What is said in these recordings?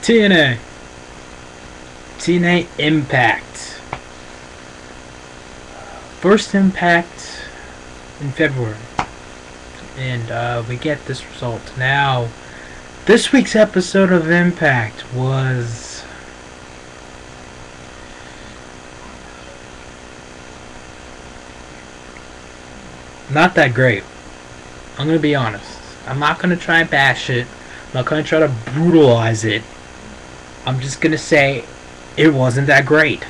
TNA. TNA Impact. First Impact in February. And we get this result. Now, this week's episode of Impact was not that great. I'm gonna be honest. I'm not gonna try and bash it. I'm not gonna try to brutalize it. I'm just gonna say it wasn't that great.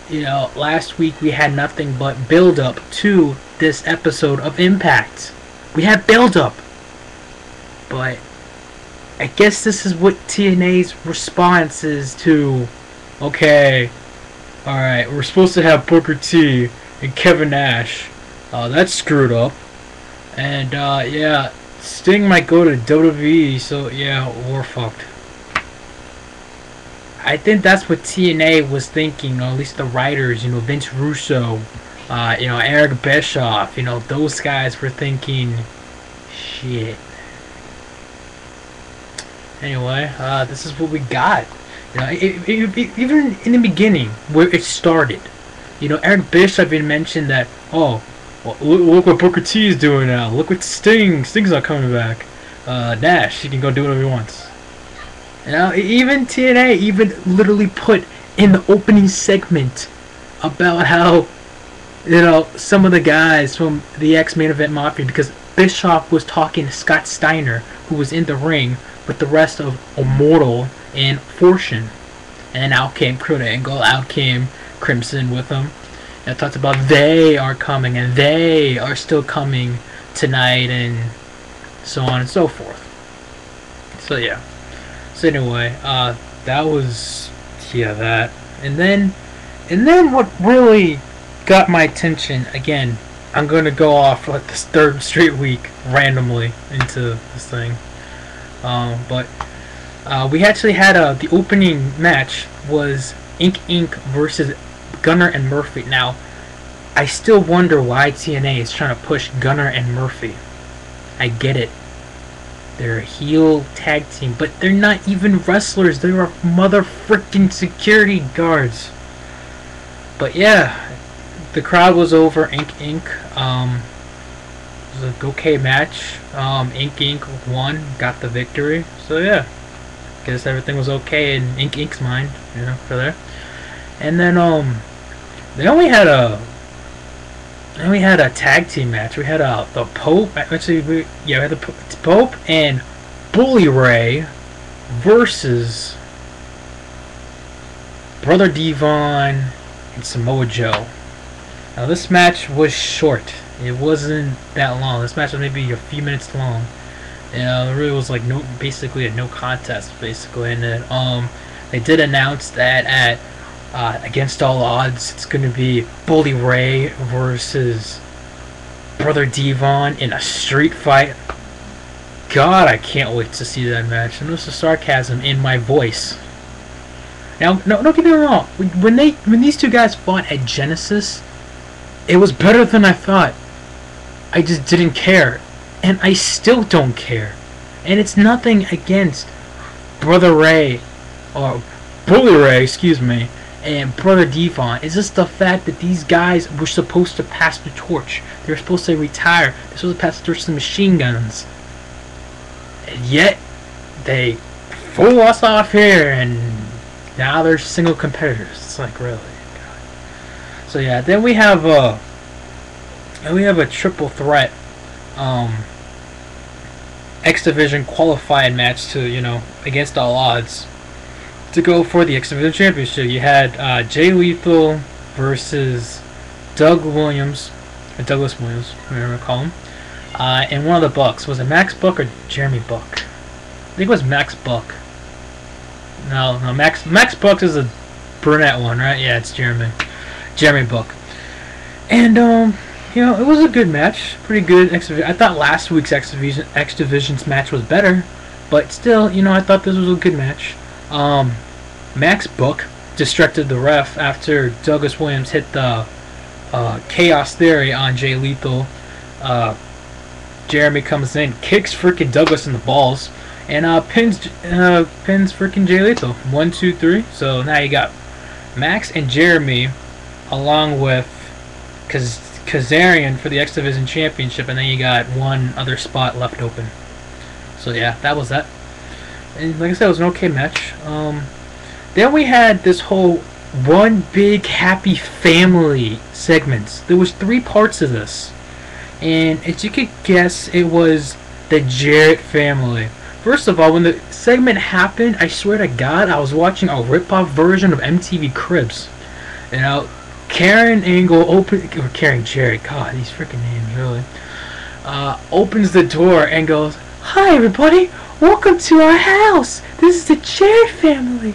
You know, last week we had nothing but build up to this episode of Impact. We had build up. But I guess this is what TNA's response is to, okay, alright, we're supposed to have Booker T and Kevin Nash. That's screwed up. And yeah, Sting might go to WWE, so yeah, we're fucked. I think that's what TNA was thinking, or at least the writers, you know, Vince Russo, you know, Eric Bischoff, you know, those guys were thinking, shit. Anyway, this is what we got. You know, even in the beginning, where it started, you know, Eric Bischoff even mentioned that, oh, well, look what Booker T is doing now. Look what Sting's not coming back. Nash, he can go do whatever he wants. You know, even TNA even literally put in the opening segment about how, you know, some of the guys from the X-Main Event Mafia, because Bischoff was talking to Scott Steiner, who was in the ring with the rest of Immortal and Fortune. And out came Kurt Angle, out came Crimson with them. And it talked about they are coming and they are still coming tonight and so on and so forth. So yeah. So anyway, that was, yeah, that. And then what really got my attention, again, I'm going to go off for like this third straight week randomly into this thing. But we actually had the opening match was Inc. versus Gunner and Murphy. Now, I still wonder why TNA is trying to push Gunner and Murphy. I get it. They're a heel tag team, but they're not even wrestlers. They're mother freaking security guards. But yeah, the crowd was over. Inc. It was an okay match. Inc. won, got the victory. So yeah, guess everything was okay in Inc.'s mind, you know, for there. And then we had a tag team match. We had the Pope. Actually, we had the Pope and Bully Ray versus Brother Devon and Samoa Joe. Now this match was short. It wasn't that long. This match was maybe a few minutes long. You know, it really was like basically a no contest, basically. And then they did announce that at Against All Odds, it's going to be Bully Ray versus Brother Devon in a street fight. God, I can't wait to see that match. And there's the sarcasm in my voice. Now, no, don't get me wrong. When these two guys fought at Genesis, it was better than I thought. I just didn't care. And I still don't care. And it's nothing against Brother Ray, or Bully Ray, excuse me, and Brother Devon. It's just the fact that these guys were supposed to pass the torch. They were supposed to retire. They were supposed to pass the torch to the machine guns. And yet, they fool us off here, and now they're single competitors. It's like, really? God. So yeah, then we have a triple threat X Division qualifying match to, you know, Against All Odds, to go for the X Division Championship. You had Jay Lethal versus Douglas Williams, whatever you call him, and one of the Bucks. Was it Max Buck or Jeremy Buck? I think it was Max Buck. No, Max Buck is a brunette one, right? Yeah, it's Jeremy Buck. And you know, it was a good match, pretty good X Division. I thought last week's X Division's match was better, but still, you know, I thought this was a good match. Max Buck distracted the ref after Douglas Williams hit the Chaos Theory on Jay Lethal. Jeremy comes in, kicks freaking Douglas in the balls, and pins freaking Jay Lethal 1, 2, 3. So now you got Max and Jeremy, along with Kazarian for the X Division Championship, and then you got one other spot left open. So yeah, that was that. And like I said, it was an okay match. Then we had this whole one big happy family segments. There was 3 parts of this, and as you could guess, it was the Jarrett family. First of all, when the segment happened, I swear to God, I was watching a rip-off version of MTV Cribs. You know, Karen Jarrett, God, these freaking names, really. Opens the door and goes, "Hi, everybody, welcome to our house. This is the Jarrett family."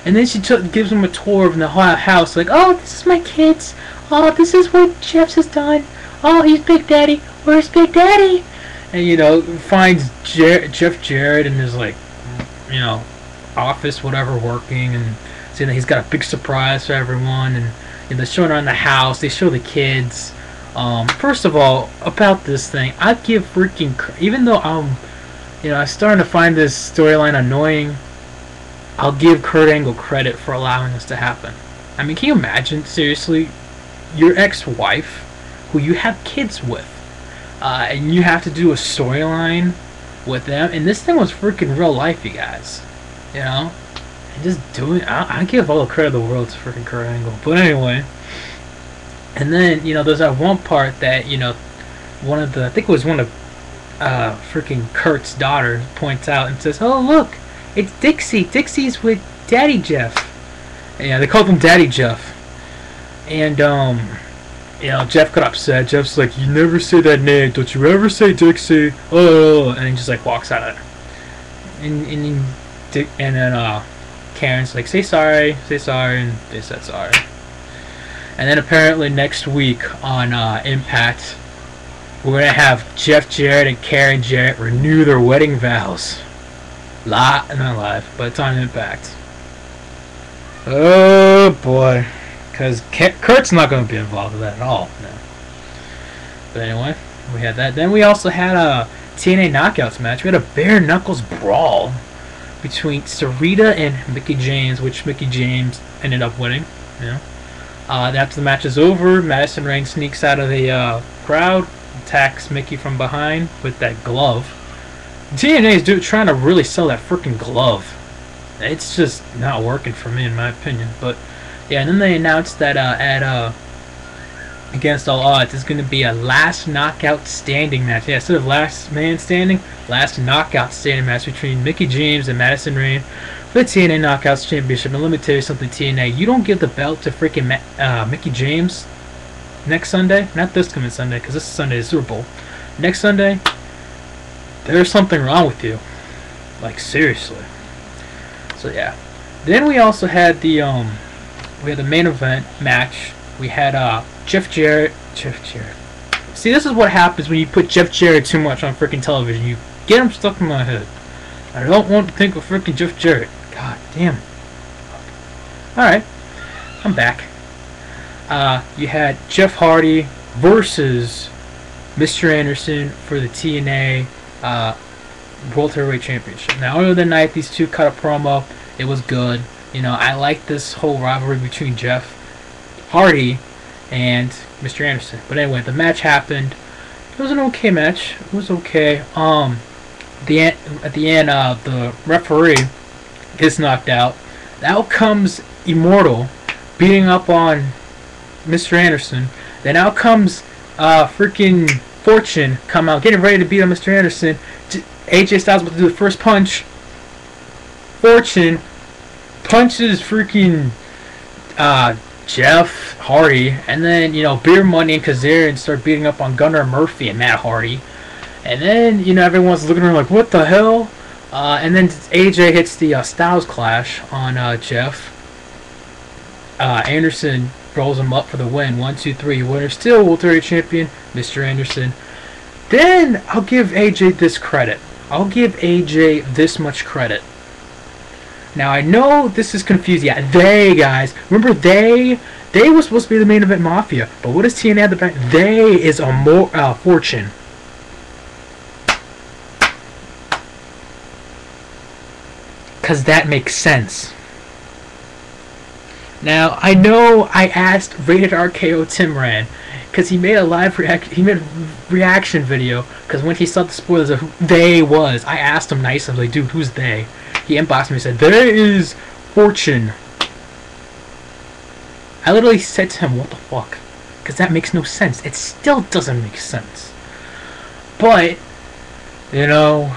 And then she gives him a tour of the house, like, "Oh, this is my kids. Oh, this is what Jeff has done. Oh, he's Big Daddy. Where's Big Daddy?" And, you know, finds Jeff Jarrett in his, like, you know, office, whatever, working, and saying that he's got a big surprise for everyone. And you know, they're showing around the house. They show the kids. First of all, about this thing, I give freaking, even though I'm starting to find this storyline annoying, I'll give Kurt Angle credit for allowing this to happen. I mean, can you imagine, seriously, your ex-wife, who you have kids with, and you have to do a storyline with them, and this thing was freaking real life, you guys, you know, and just doing, I give all the credit in the world to freaking Kurt Angle. But anyway, and then, you know, there's that one part that, you know, I think it was one of freaking Kurt's daughters points out and says, "Oh, look, it's Dixie. Dixie's with Daddy Jeff." And, yeah, they called him Daddy Jeff. And, you know, Jeff got upset. Jeff's like, "You never say that name. Don't you ever say Dixie." Oh, and he just, like, walks out of there. And then Karen's like, say sorry, and they said sorry. And then apparently next week on Impact, we're going to have Jeff Jarrett and Karen Jarrett renew their wedding vows. Not live, but it's on Impact. Oh boy. Because Kurt's not going to be involved with that at all. No. But anyway, we had that. Then we also had a TNA Knockouts match. We had a bare knuckles brawl between Sarita and Mickie James, which Mickie James ended up winning. You know? After the match is over, Madison Rayne sneaks out of the crowd, attacks Mickie from behind with that glove. TNA is trying to really sell that freaking glove. It's just not working for me, in my opinion. But yeah, and then they announced that at Against All Odds, it's going to be a last knockout standing match. Yeah, instead of last man standing, last knockout standing match between Mickie James and Madison Rayne for the TNA Knockouts Championship. And let me tell you something, TNA, you don't give the belt to freaking Mickie James next Sunday, not this coming Sunday, because this Sunday is Super Bowl. Next Sunday, there's something wrong with you. Like, seriously. So yeah. Then we also had the main event match. We had Jeff Jarrett. See, this is what happens when you put Jeff Jarrett too much on freaking television. You get him stuck in my head. I don't want to think of freaking Jeff Jarrett. God damn. Alright. I'm back. You had Jeff Hardy versus Mr. Anderson for the TNA World Heavyweight Championship. Now, earlier that night, these two cut a promo. It was good. You know, I like this whole rivalry between Jeff Hardy and Mr. Anderson. But anyway, the match happened. It was an okay match. It was okay. At the end, the referee gets knocked out. Out comes Immortal beating up on Mr. Anderson. Then out comes freaking Fortune come out getting ready to beat on Mr. Anderson. AJ Styles about to do the first punch. Fortune punches freaking Jeff Hardy, and then, you know, Beer Money and Kazarian start beating up on Gunnar Murphy and Matt Hardy. And then, you know, everyone's looking at him like, what the hell? And then AJ hits the Styles Clash on Jeff. Anderson rolls him up for the win. 1, 2, 3. Winner still World Heavyweight Champion, Mr. Anderson. Then I'll give AJ this credit. I'll give AJ this much credit. Now, I know this is confusing. Yeah, they, guys. Remember, they were supposed to be the main event Mafia. But what does TNA at the back? They is a Fortune. because that makes sense. Now, I know I asked Rated RKO Timran, because he made a reaction video, because when he saw the spoilers of who they was, I asked him nicely, like, dude, who's they? He inboxed me and said, there is Fortune. I literally said to him, what the fuck? Because that makes no sense. It still doesn't make sense. But, you know,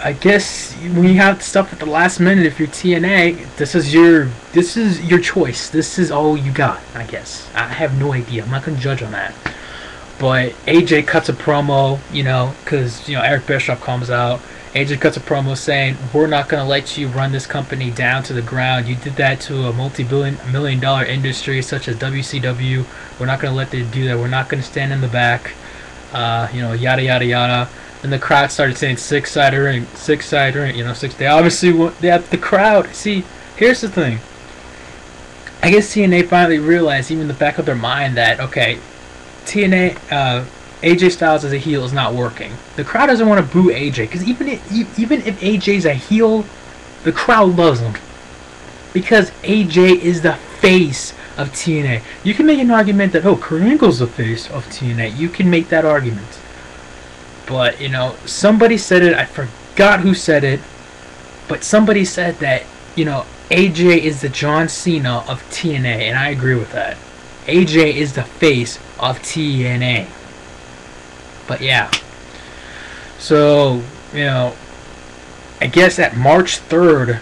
I guess when you have stuff at the last minute, if you're TNA, this is your choice. This is all you got, I guess. I have no idea. I'm not gonna judge on that. But AJ cuts a promo, you know, because Eric Bischoff comes out. AJ cuts a promo saying, "We're not gonna let you run this company down to the ground. You did that to a multi-million-dollar industry such as WCW. We're not gonna let them do that. We're not gonna stand in the back." Yada yada yada. And the crowd started saying six-side ring, six-side ring, six. They obviously want the crowd. See, here's the thing. I guess TNA finally realized, even in the back of their mind, that, okay, TNA, AJ Styles as a heel is not working. The crowd doesn't want to boo AJ, because even if AJ's a heel, the crowd loves him. Because AJ is the face of TNA. You can make an argument that, Kurt Angle's the face of TNA. You can make that argument. But, somebody said it, I forgot who said it, but somebody said that, AJ is the John Cena of TNA, and I agree with that. AJ is the face of TNA. But yeah. So, I guess at March 3rd,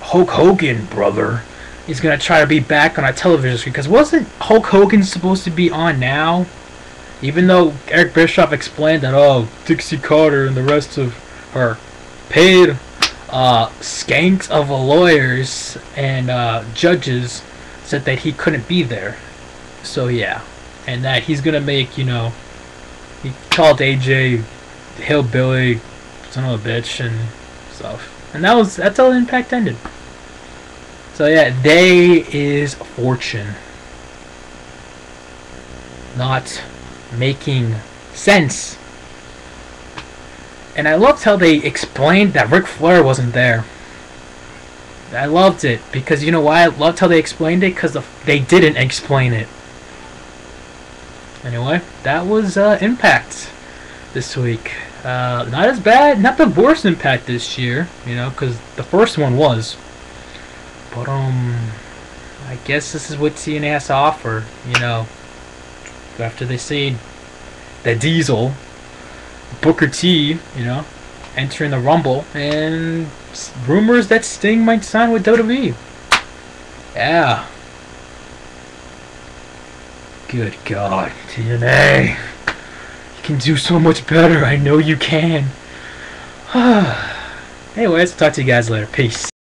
Hulk Hogan, brother, is going to try to be back on our television screen. Because wasn't Hulk Hogan supposed to be on now? Even though Eric Bischoff explained that, Dixie Carter and the rest of her paid skanks of lawyers and judges said that he couldn't be there. So yeah. And that he's going to make, he called AJ hillbilly, son of a bitch, and stuff. And that's how the Impact ended. So yeah, they is Fortune. Not making sense. And I loved how they explained that Ric Flair wasn't there. I loved it because you know why I loved how they explained it? Because they didn't explain it. Anyway, that was Impact this week. Not as bad, not the worst Impact this year, because the first one was. But I guess this is what TNA has to offer, after they see the Diesel, Booker T, entering the Rumble, and rumors that Sting might sign with WWE. Yeah. Good God, TNA. You can do so much better. I know you can. Anyways, talk to you guys later. Peace.